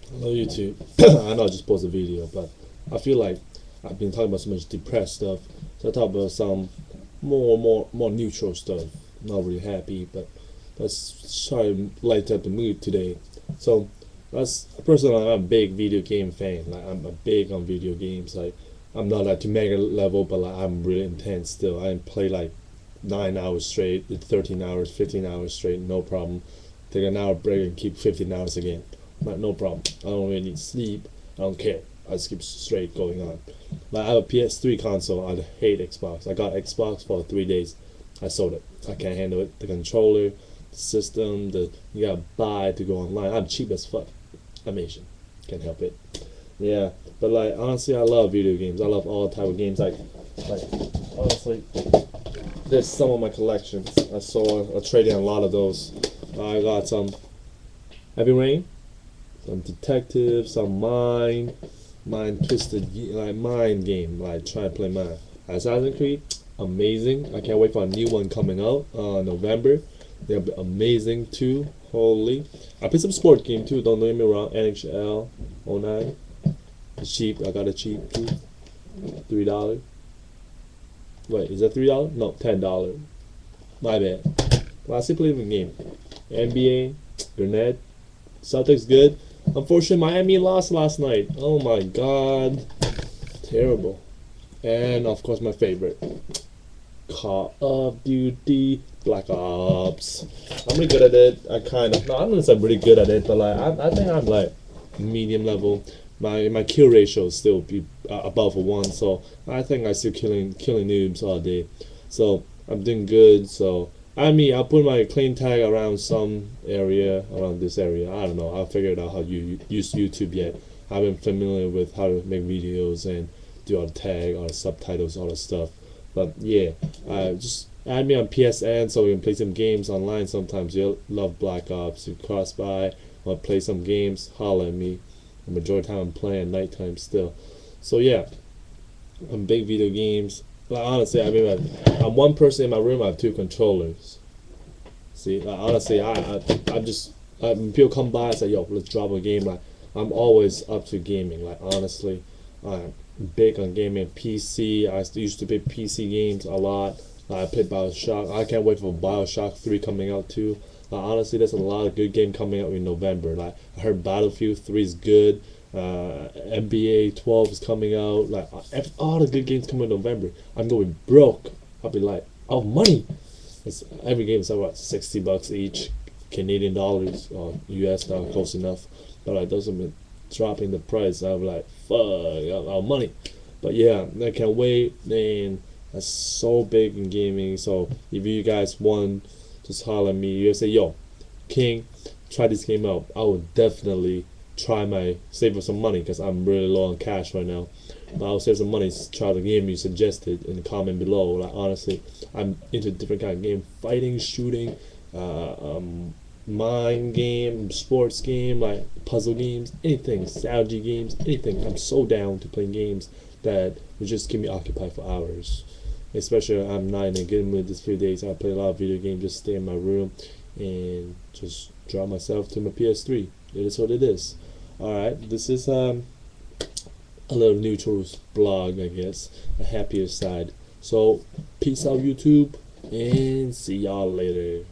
Hello YouTube. I know I just posted a video, but I feel like I've been talking about so much depressed stuff. So I talk about some more neutral stuff. Not really happy, but let's try to lighten up the mood today. So that's personally I'm a big video game fan. Like I'm a big on video games. Like I'm not like to mega level, but like I'm really intense still. I play like 9 hours straight, 13 hours, 15 hours straight, no problem. Take an hour break and keep 15 hours again. Like no problem. I don't really need sleep. I don't care. I just keep straight going on. Like I have a PS3 console. I hate Xbox. I got Xbox for 3 days. I sold it. I can't handle it. The controller, the system, the you gotta buy to go online. I'm cheap as fuck. I'm Asian. Can't help it. Yeah, but like honestly, I love video games. I love all type of games. Like honestly, there's some of my collections. I saw. I traded in a lot of those. I got some Heavy Rain, some detective, some mind twisted like mind game. Like try to play mine. Assassin's Creed, amazing. I can't wait for a new one coming out November. They'll be amazing too. Holy, I played some sport game too. Don't get me wrong. NHL 09. It's cheap. I got it cheap too. $3. Wait, is that $3? No, $10. My bad. Well, I still play the game. NBA, Grenade, Celtics good. Unfortunately, Miami lost last night. Oh my god, terrible. And of course, my favorite, Call of Duty Black Ops. I'm really good at it. I kind of, no, I'm not say I'm really good at it, but like I think I'm like medium level. My kill ratio is still be above a 1, so I think I still killing noobs all day. So I'm doing good. So I mean, I'll put my clean tag around some area, around this area. I don't know. I'll figure it out how you use YouTube yet. I've been familiar with how to make videos and do all the tag, all the subtitles, all the stuff. But yeah, just add me on PSN so we can play some games online. Sometimes you love Black Ops, you cross by, want to play some games, holla at me. The majority of the time I'm playing at nighttime still. So yeah, I'm big video games. Like honestly, I mean, I'm one person in my room. I have 2 controllers. See, like, honestly, I'm just when people come by and say, "Yo, let's drop a game." Like I'm always up to gaming. Like honestly, I'm big on gaming. PC. I used to play PC games a lot. I played Bioshock. I can't wait for Bioshock 3 coming out too. Honestly, there's a lot of good game coming out in November. Like I heard Battlefield 3 is good. NBA 12 is coming out. Like all the good games coming in November. I'm going broke. I'll be like, oh money. Every game is about $60 each, Canadian dollars or US dollar, close enough. But like those have been dropping the price. I'm like, fuck, our money. But yeah, I can't wait. And that's so big in gaming. So if you guys want, just holler at me. You say, yo, King, try this game out. I will definitely try my save up some money because I'm really low on cash right now. But I'll save some money. Try the game you suggested in the comment below. Like honestly, I'm into different kind of game, fighting, shooting, mind game, sports game, like puzzle games, anything, strategy games, anything. I'm so down to play games that will just keep me occupied for hours. Especially I'm not in a good mood this few days. I play a lot of video games, just stay in my room and just draw myself to my PS3. It is what it is. Alright, this is a little neutral blog, I guess, a happier side. So peace out YouTube and see y'all later.